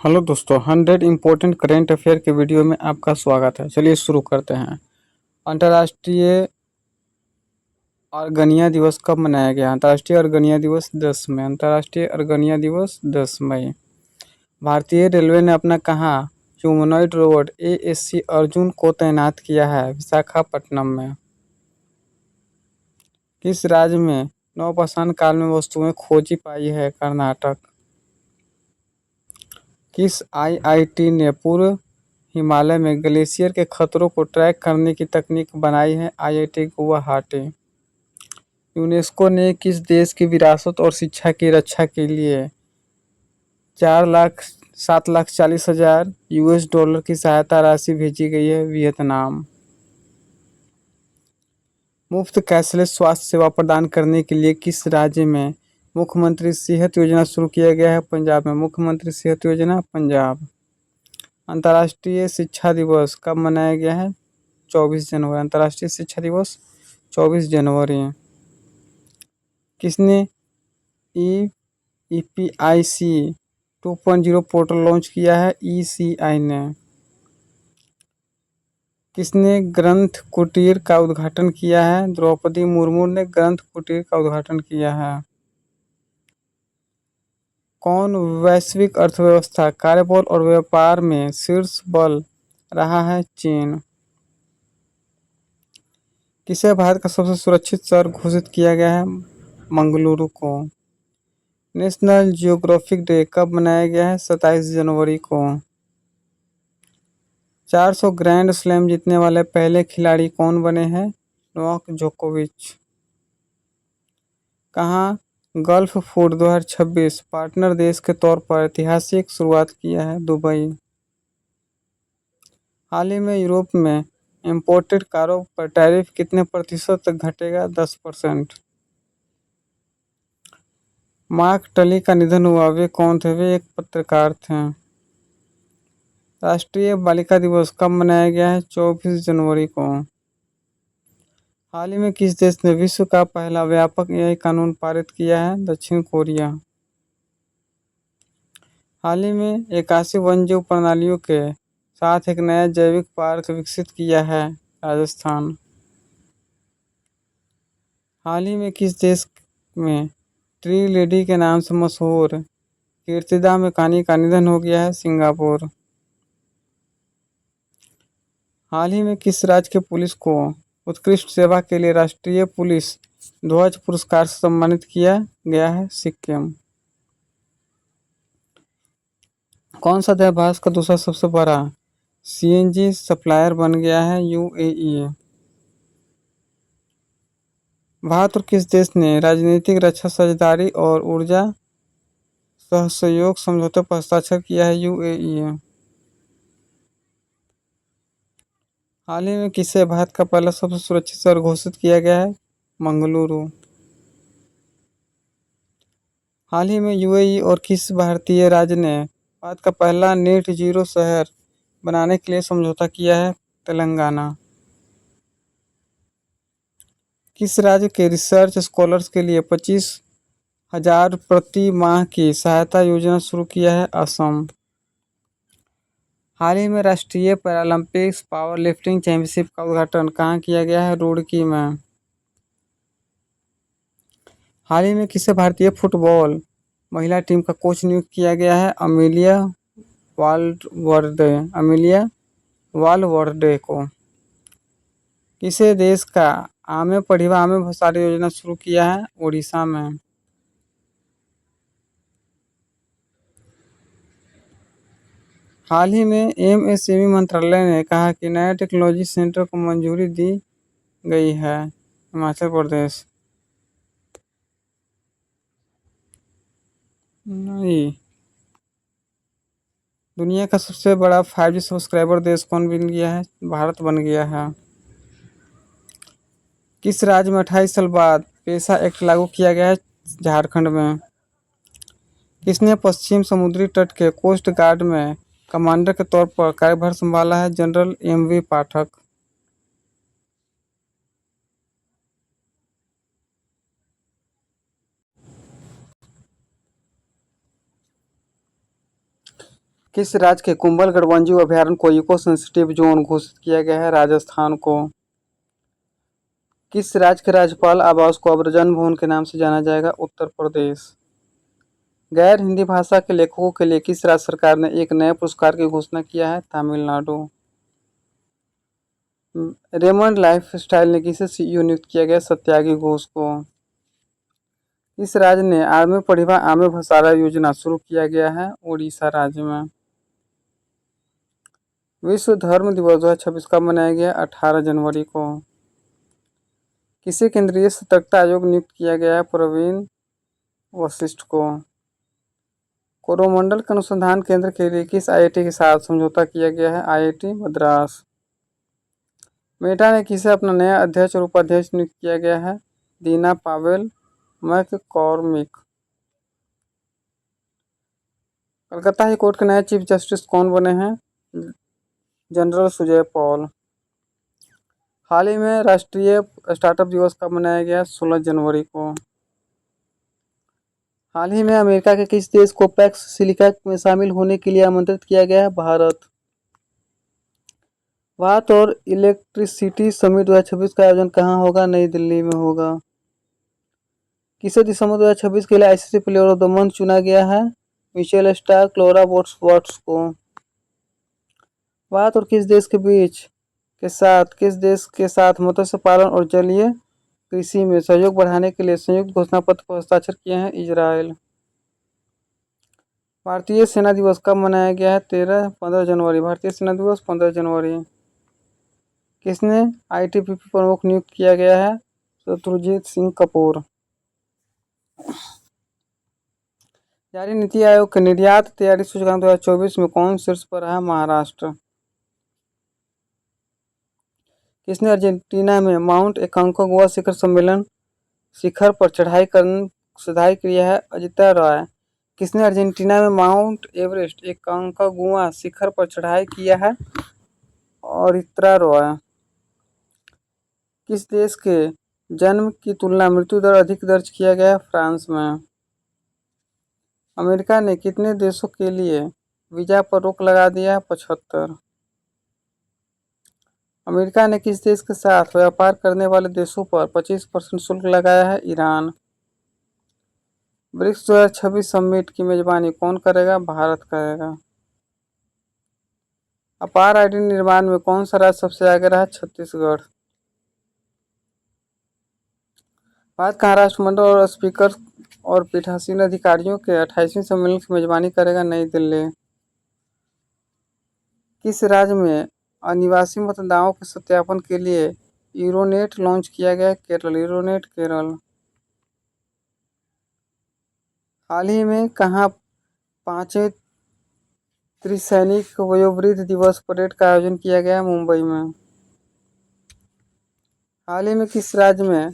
Hello दोस्तों, 100 important current affair के video में आपका स्वागत है। चलिए शुरू करते हैं। अंतर्राष्ट्रीय अर्गेनिया दिवस कब मनाया गया? अंतर्राष्ट्रीय अर्गेनिया दिवस 10 मई। अंतर्राष्ट्रीय अर्गेनिया दिवस 10 मई। भारतीय रेलवे ने अपना कहाँ ह्यूमनॉइड रोबोट ASC अर्जुन को तैनात किया है? विशाखापट्टनम में। किस राज्य में नवपाषाण काल में वस्तुएं खोजी पाई है? कर्नाटक। किस IIT ने पूर्व हिमालय में ग्लेशियर के खतरों को ट्रैक करने की तकनीक बनाई है? IIT गुवाहाटी। यूनेस्को ने किस देश की विरासत और शिक्षा की रक्षा के लिए 4,07,40,000 US डॉलर की सहायता राशि भेजी गई है? वियतनाम। मुफ्त कैशलेस स्वास्थ्य सेवा प्रदान करने के लिए किस राज्य में मुख्यमंत्री सेहत योजना शुरू किया गया है? पंजाब में। मुख्यमंत्री सेहत योजना पंजाब। अंतर्राष्ट्रीय शिक्षा दिवस कब मनाया गया है? 24 जनवरी। अंतर्राष्ट्रीय शिक्षा दिवस 24 जनवरी। किसने EPIC 2.0 पोर्टल लॉन्च किया है? ECI ने। किसने ग्रंथ कुटीर का उद्घाटन किया है? द्रौपदी मुर्मू ने ग्रंथ कुटीर का उद्घाटन किया है। कौन वैश्विक अर्थव्यवस्था, कार्यबल और व्यापार में शीर्ष बल रहा है? चीन। किसे भारत का सबसे सुरक्षित शहर घोषित किया गया है? मंगलुरु को। नेशनल जियोग्राफिक डे कब मनाया गया है? 27 जनवरी को। 400 ग्रैंड स्लैम जीतने वाले पहले खिलाड़ी कौन बने हैं? नोवाक जोकोविच। कहाँ गल्फ फूड 2026 पार्टनर देश के तौर पर ऐतिहासिक शुरुआत किया है? दुबई। हाल ही में यूरोप में इंपोर्टेड कारों पर टैरिफ कितने प्रतिशत तक घटेगा? 10%। मार्क टली का निधन हुआ, वे कौन थे? वे एक पत्रकार थे। राष्ट्रीय बालिका दिवस कब मनाया गया है? 24 जनवरी को। हाल ही में किस देश ने विश्व का पहला व्यापक AI कानून पारित किया है? दक्षिण कोरिया। हाल ही में 81 वन्यजीव प्रणालियों के साथ एक नया जैविक पार्क विकसित किया है? राजस्थान। हाल ही में किस देश में ट्री लेडी के नाम से मशहूर कीर्तिदा मेकानी का निधन हो गया है? सिंगापुर। हाल ही में किस राज्य के पुलिस को उत्कृष्ट सेवा के लिए राष्ट्रीय पुलिस ध्वज पुरस्कार से सम्मानित किया गया है? सिक्किम। कौन सा देश भारत का दूसरा सबसे बड़ा CNG सप्लायर बन गया है? UAE। भारत और किस देश ने राजनीतिक, रक्षा, साझेदारी और ऊर्जा सहसहयोग समझौते पर हस्ताक्षर किया है? UAE। हाल ही में किसे भारत का पहला सबसे सुरक्षित शहर घोषित किया गया है? मंगलुरु। हाल ही में UAE और किस भारतीय राज्य ने भारत का पहला नेट जीरो शहर बनाने के लिए समझौता किया है? तेलंगाना। किस राज्य के रिसर्च स्कॉलर्स के लिए 25,000 प्रति माह की सहायता योजना शुरू किया है? असम। हाल ही में राष्ट्रीय पैरालंपिक्स पावर लिफ्टिंग चैंपियनशिप का उद्घाटन कहाँ किया गया है? रुड़की में। हाल ही में किसे भारतीय फुटबॉल महिला टीम का कोच नियुक्त किया गया है? अमिलिया वालवर्डे को। किसे देश का आमे पढ़िवा आमे भसारी योजना शुरू किया है? उड़ीसा में। हाल ही में MSME मंत्रालय ने कहा कि नया टेक्नोलॉजी सेंटर को मंजूरी दी गई है? हिमाचल प्रदेश। नहीं। दुनिया का सबसे बड़ा 5G सब्सक्राइबर देश कौन बन गया है? भारत बन गया है। किस राज्य में 28 साल बाद पेशा एक्ट लागू किया गया है? झारखंड में। किसने पश्चिम समुद्री तट के कोस्ट गार्ड में कमांडर के तौर पर कार्यभार संभाला है? जनरल MV पाठक। किस राज्य के कुंभलगढ़ वन्यजीव अभयारण्य को इको सेंसिटिव जोन घोषित किया गया है? राजस्थान को। किस राज्य के राज्यपाल आवास को अब जन भवन के नाम से जाना जाएगा? उत्तर प्रदेश। गैर हिंदी भाषा के लेखकों के लिए किस राज्य सरकार ने एक नए पुरस्कार की घोषणा किया है? तमिलनाडु। रेमंड लाइफस्टाइल ने किसे सीईओ नियुक्त किया गया? सत्यागी घोष को। इस राज्य ने आर्मी पढ़िबा आमे भसारा योजना शुरू किया गया है? उड़ीसा राज्य में। विश्व धर्म दिवस 2026 कब मनाया गया? 18 जनवरी को। किसे केंद्रीय सतर्कता आयोग नियुक्त किया गया है? प्रवीण वशिष्ठ को। कोरोमंडल के अनुसंधान केंद्र के लिए किस आईआईटी के साथ समझौता किया गया है? आईआईटी मद्रास। मेटा ने किसे अपना नया अध्यक्ष और उपाध्यक्ष नियुक्त किया गया है? Dina Powell McCormick. Calcutta high court के नए चीफ जस्टिस कौन बने हैं? जनरल सुजय पॉल। हाल ही में राष्ट्रीय स्टार्टअप दिवस कब मनाया गया? 16 जनवरी को। हाल ही में अमेरिका के किस देश को पैक्स सिलिका में शामिल होने के लिए आमंत्रित किया गया है? भारत। वात और इलेक्ट्रिसिटी समिट 2026 का आयोजन कहाँ होगा? नई दिल्ली में होगा। किसे दिसंबर 2026 के लिए ICC player of the month चुना गया है? मिशेल स्टार्क, लॉरा वॉट्स को। वात और किस देश के साथ मत्स्य पालन और जलीय कृषि में सहयोग बढ़ाने के लिए संयुक्त घोषणा पत्र पर हस्ताक्षर किए हैं? इजराइल। भारतीय सेना दिवस कब मनाया गया है? 15 जनवरी। भारतीय सेना दिवस 15 जनवरी। किसने आईटीबीपी प्रमुख नियुक्त किया गया है? शत्रुजीत सिंह कपूर। जारी नीति आयोग के निर्यात तैयारी सूचकांक 2024 में कौन शीर्ष पर रहा? महाराष्ट्र। किसने अर्जेंटीना में माउंट एकांकागुआ शिखर पर चढ़ाई किया है? अजिता रॉय। किसने अर्जेंटीना में माउंट एवरेस्ट एकांकागुआ शिखर पर चढ़ाई किया है? अरित्रा रॉय। किस देश के जन्म की तुलना मृत्यु दर अधिक दर्ज किया गया है? फ्रांस में। अमेरिका ने कितने देशों के लिए वीजा पर रोक लगा दिया है? 75। अमेरिका ने किस देश के साथ व्यापार करने वाले देशों पर 25% शुल्क लगाया है? ईरान। ब्रिक्स 2026 समिट की मेजबानी कौन करेगा? भारत करेगा। अपार आईडी निर्माण में कौन सा राज्य सबसे आगे रहा? छत्तीसगढ़। भारत कहाँ राष्ट्रमंडल और स्पीकर और पीठासीन अधिकारियों के 28वें सम्मेलन की मेजबानी करेगा? नई दिल्ली। किस राज्य में अनिवासी मतदाताओं के सत्यापन के लिए यूरोनेट लॉन्च किया गया? केरल। यूरोनेट केरल। हाल ही में कहाँ 5वें त्रिसैनिक वयोवृद्ध दिवस परेड का आयोजन किया गया? मुंबई में। हाल ही में किस राज्य में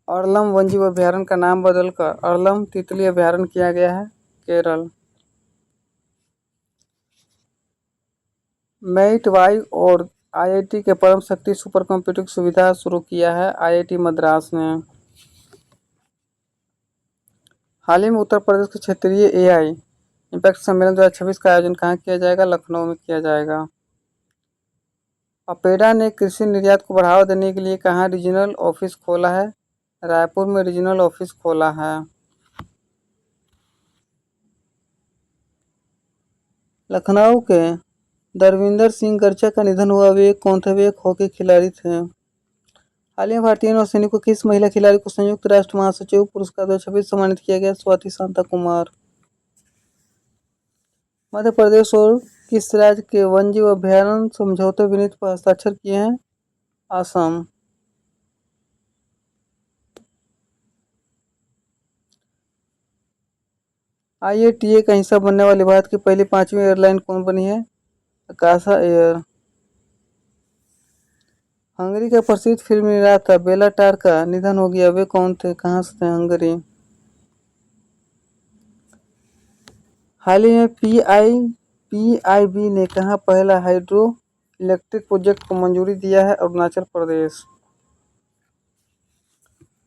अरलम वन्यजीव अभयारण्य का नाम बदलकर अरलम तितली अभयारण्य किया गया है? केरल। मेट वाई और आईआईटी के परम शक्ति सुपर कंप्यूटिंग सुविधा शुरू किया है? आईआईटी मद्रास ने। हाल ही में उत्तर प्रदेश के क्षेत्रीय एआई इम्पैक्ट सम्मेलन 2026 का आयोजन कहाँ किया जाएगा? लखनऊ में किया जाएगा। अपेडा ने कृषि निर्यात को बढ़ावा देने के लिए कहाँ रीजनल ऑफिस खोला है? रायपुर में रीजनल ऑफिस खोला है। लखनऊ के दरविंदर सिंह गर्चा का निधन हुआ। वे कौन थे? वे एक हॉकी खिलाड़ी थे। हाल ही में भारतीय नौसैनिक को किस महिला खिलाड़ी को संयुक्त राष्ट्र महासचिव पुरस्कार 2026 सम्मानित किया गया? स्वाति शांता कुमार। मध्य प्रदेश और किस राज्य के वन्यजीव अभयारण्य समझौते विनीत पर हस्ताक्षर किए हैं? असम। आईएटीए का हिस्सा बनने वाली भारत की पहली 5वीं एयरलाइन कौन बनी है? आकाशा एयर। हंगरी का प्रसिद्ध फिल्म निर्माता बेला टार का निधन हो गया। वे कौन थे? कहाँ से थे? हंगरी। हाल ही में पीआईबी ने कहाँ पहला हाइड्रो इलेक्ट्रिक प्रोजेक्ट को मंजूरी दिया है? अरुणाचल प्रदेश।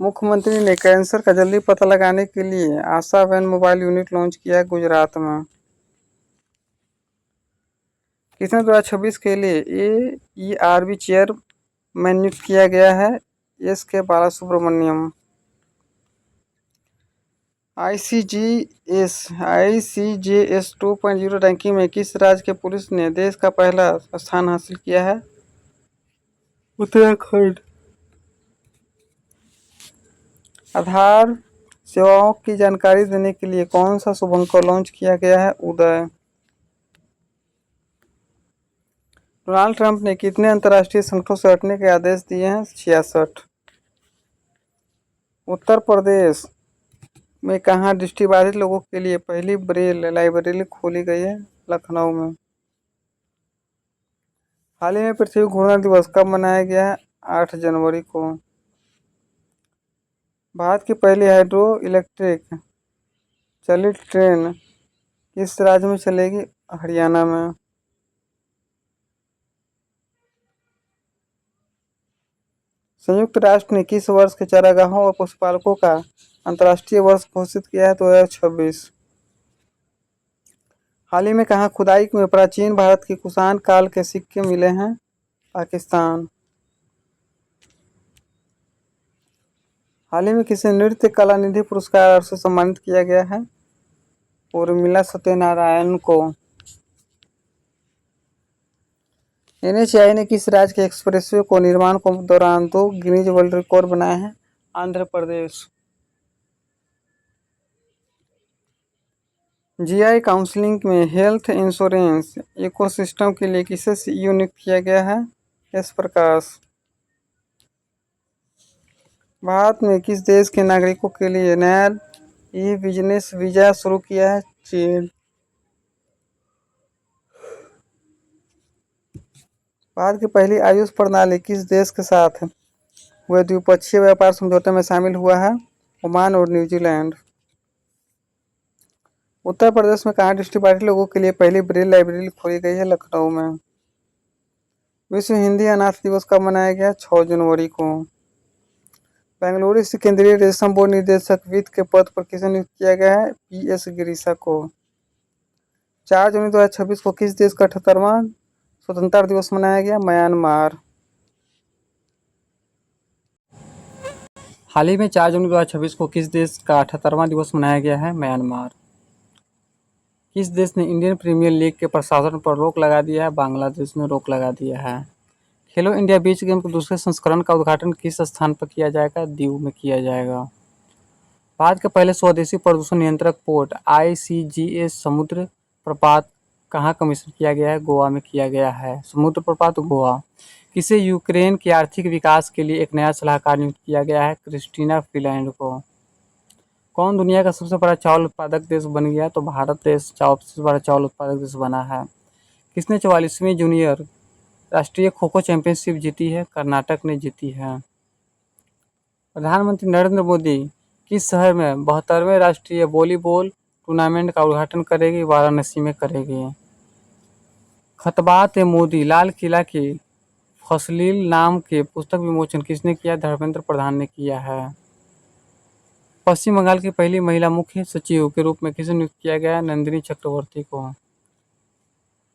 मुख्यमंत्री ने कैंसर का जल्दी पता लगाने के लिए आशा वैन मोबाइल यूनिट लॉन्च किया है? गुजरात में। किसने 2026 के लिए AERB चेयरमैन नियुक्त किया गया है? SK बालासुब्रमण्यम। ICJS 2.0 रैंकिंग में किस राज्य के पुलिस ने देश का पहला स्थान हासिल किया है? उत्तराखंड। आधार सेवाओं की जानकारी देने के लिए कौन सा शुभंकर लॉन्च किया गया है? उदय। डोनाल्ड ट्रंप ने कितने अंतर्राष्ट्रीय संकटों से हटने के आदेश दिए हैं? 66। उत्तर प्रदेश में कहाँ दृष्टिबाधित लोगों के लिए पहली ब्रेल लाइब्रेरी खोली गई है? लखनऊ में। हाल ही में पृथ्वी घूर्णन दिवस कब मनाया गया है? 8 जनवरी को। भारत की पहली हाइड्रो इलेक्ट्रिक चलित ट्रेन किस राज्य में चलेगी? हरियाणा में। संयुक्त राष्ट्र ने किस वर्ष के चारागाहों और पशुपालकों का अंतर्राष्ट्रीय वर्ष घोषित किया है? 2026। हाल ही में कहाँ खुदाई में प्राचीन भारत के कुषाण काल के सिक्के मिले हैं? पाकिस्तान। हाल ही में किसे नृत्य कला निधि पुरस्कार से सम्मानित किया गया है? उर्मिला सत्यनारायण को। NHAI ने किस राज्य के एक्सप्रेसवे को निर्माण के दौरान 2 गिनीज वर्ल्ड रिकॉर्ड बनाए हैं? आंध्र प्रदेश। GI काउंसिलिंग में हेल्थ इंश्योरेंस इकोसिस्टम के लिए किसे CEO नियुक्त किया गया है? एस प्रकाश। भारत में किस देश के नागरिकों के लिए नया बिजनेस वीजा शुरू किया है? चीन। भारत की पहली आयुष प्रणाली किस देश के साथ हुए द्विपक्षीय व्यापार समझौते में शामिल हुआ है? ओमान और न्यूजीलैंड। उत्तर प्रदेश में कहाँ दृष्टिबाधित लोगों के लिए पहली ब्रेल लाइब्रेरी खोली गई है? लखनऊ में। विश्व हिंदी अनाथ दिवस कब मनाया गया? 6 जनवरी को। बेंगलुरु स्थित केंद्रीय रेशम बोर्ड निदेशक वित्त के पद पर किसे नियुक्त किया गया है? PS गिरीशा को। 4 जनवरी 2026 को किस देश का 78वां स्वतंत्रता दिवस मनाया गया? म्यांमार। हाल ही में 4 जनवरी 2026 को किस देश का 78वां दिवस मनाया गया है? म्यांमार। किस देश ने इंडियन प्रीमियर लीग के प्रशासन पर रोक लगा दिया है? बांग्लादेश ने रोक लगा दिया है। खेलो इंडिया बीच गेम के दूसरे संस्करण का उद्घाटन किस स्थान पर किया जाएगा? दीव में किया जाएगा। भारत के पहले स्वदेशी प्रदूषण नियंत्रक पोर्ट ICGS समुद्र प्रपात कहाँ कमीशन किया गया है? गोवा में किया गया है। समुद्र प्रपात गोवा। किसे यूक्रेन के आर्थिक विकास के लिए एक नया सलाहकार नियुक्त किया गया है? क्रिस्टीना फिनलैंड को। कौन दुनिया का सबसे बड़ा चावल उत्पादक देश बन गया? तो भारत देश सबसे बड़ा चावल उत्पादक देश बना है। किसने 44वीं जूनियर राष्ट्रीय खो खो चैंपियनशिप जीती है? कर्नाटक ने जीती है। प्रधानमंत्री नरेंद्र मोदी किस शहर में 72वें राष्ट्रीय वॉलीबॉल टूर्नामेंट का उद्घाटन करेगी? वाराणसी में करेगी। खतबात मोदी लाल किला की फसलील नाम के पुस्तक विमोचन किसने किया? धर्मेंद्र प्रधान ने किया है। पश्चिम बंगाल की पहली महिला मुख्य सचिव के रूप में किसे नियुक्त किया गया? नंदिनी चक्रवर्ती को।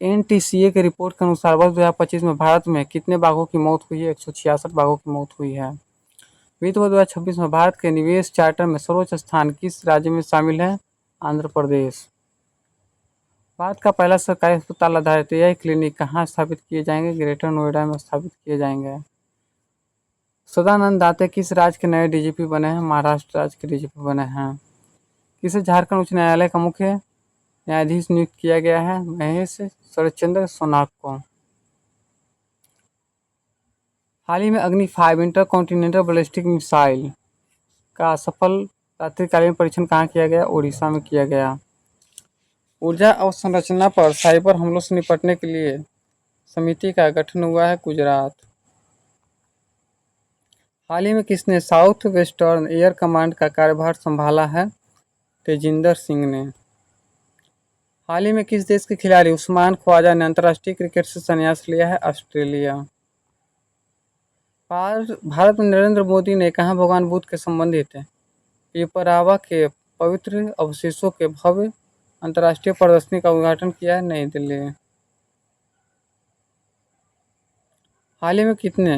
NTCA की रिपोर्ट के अनुसार वर्ष 2025 में भारत में कितने बाघों की मौत हुई है? 166 बाघों की मौत हुई है। वित्त वर्ष 2026 में भारत के निवेश चार्टर में सर्वोच्च स्थान किस राज्य में शामिल है? आंध्र प्रदेश। भारत का पहला सरकारी अस्पताल आधारित AI क्लिनिक कहाँ स्थापित किए जाएंगे? ग्रेटर नोएडा में स्थापित किए जाएंगे। सदानंद दाते किस राज्य के नए DGP बने हैं? महाराष्ट्र राज्य के DGP बने हैं। किसे झारखंड उच्च न्यायालय का मुख्य न्यायाधीश नियुक्त किया गया है? महेश शरदचंद्र सोनाक को। हाल ही में अग्नि 5 इंटरकॉन्टिनेंटल बैलिस्टिक मिसाइल का सफल रात्रिकालीन परीक्षण कहाँ किया गया? उड़ीसा में किया गया। ऊर्जा अवसंरचना पर साइबर हमलों से निपटने के लिए समिति का गठन हुआ है? गुजरात। हाल ही में किसने साउथ वेस्टर्न एयर कमांड का कार्यभार संभाला है? तेजिंदर सिंह ने। हाल ही में किस देश के खिलाड़ी उस्मान ख्वाजा ने अंतर्राष्ट्रीय क्रिकेट से संन्यास लिया है? ऑस्ट्रेलिया। भारत में नरेंद्र मोदी ने कहाँ भगवान बुद्ध के संबंधित पिपरावा के पवित्र अवशेषों के भव्य अंतर्राष्ट्रीय प्रदर्शनी का उद्घाटन किया है? नई दिल्ली। हाल ही में कितने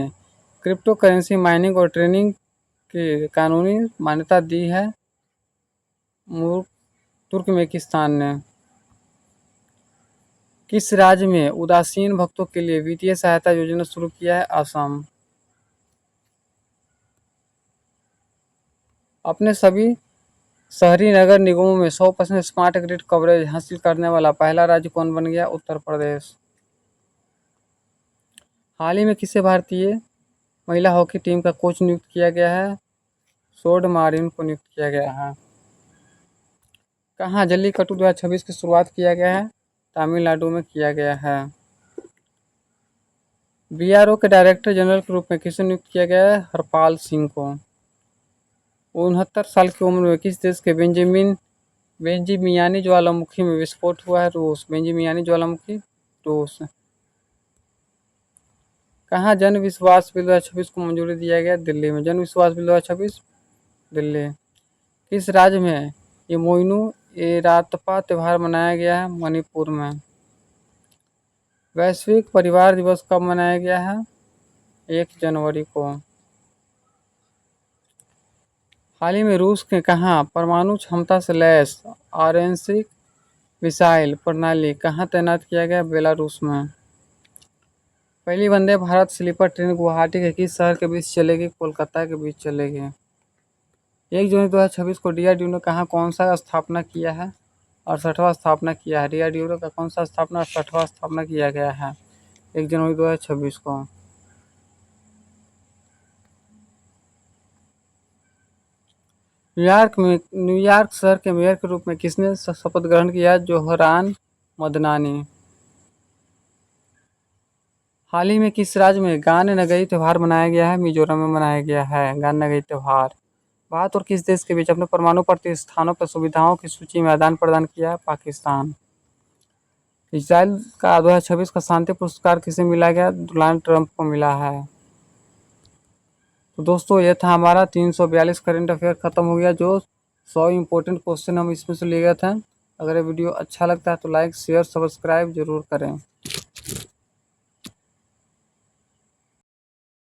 क्रिप्टो करेंसी माइनिंग और ट्रेनिंग की कानूनी मान्यता दी है तुर्कमेनिस्तान ने? किस राज्य में उदासीन भक्तों के लिए वित्तीय सहायता योजना शुरू किया है? असम। अपने सभी शहरी नगर निगमों में 100% स्मार्ट ग्रिड कवरेज हासिल करने वाला पहला राज्य कौन बन गया? उत्तर प्रदेश। हाल ही में किसे भारतीय महिला हॉकी टीम का कोच नियुक्त किया गया है? सोड मारिन को नियुक्त किया गया है। कहाँ जल्लीकट्टू 2026 की शुरुआत किया गया है? तमिलनाडु में किया गया है। बीआरओ के डायरेक्टर जनरल के रूप में किसे नियुक्त किया गया है? हरपाल सिंह को। 69 साल की उम्र में किस देश के बेंजिमियानी ज्वालामुखी में विस्फोट हुआ है? रूस। बेंजिमियानी ज्वालामुखी, रूस। कहाँ जन विश्वास बिल 2026 को मंजूरी दिया गया? दिल्ली में। जन विश्वास बिल 2026, दिल्ली। किस राज्य में इमोइनू इरातपा त्यौहार मनाया गया है? मणिपुर में। वैश्विक परिवार दिवस कब मनाया गया है? 1 जनवरी को। हाल ही में रूस ने कहाँ परमाणु क्षमता से लैस आरएनएसिक मिसाइल प्रणाली कहाँ तैनात किया गया? बेलारूस में। पहली वंदे भारत स्लीपर ट्रेन गुवाहाटी के किस शहर के बीच चलेगी? कोलकाता के बीच चलेगी। 1 जनवरी 2026 को डीआरडीओ ने कहाँ कौन सा स्थापना किया है? 68वां स्थापना किया है। डीआरडीओ का कौन सा स्थापना 68वां स्थापना किया गया है 1 जनवरी 2026 को? न्यूयॉर्क शहर के मेयर के रूप में किसने शपथ ग्रहण किया? जोहरान मदनानी। हाल ही में किस राज्य में गान नगई त्योहार मनाया गया है? मिजोरम में मनाया गया है गान नगई त्योहार। भारत और किस देश के बीच अपने परमाणु प्रतिष्ठानों पर सुविधाओं की सूची में आदान प्रदान किया है? पाकिस्तान। इजराइल का 2026 का शांति पुरस्कार किसे मिला गया? डोनाल्ड ट्रंप को मिला है। तो दोस्तों ये था हमारा 342 करंट अफेयर खत्म हो गया, जो 100 इंपॉर्टेंट क्वेश्चन हम इसमें से ले गए थे। अगर ये वीडियो अच्छा लगता है तो लाइक शेयर सब्सक्राइब जरूर करें।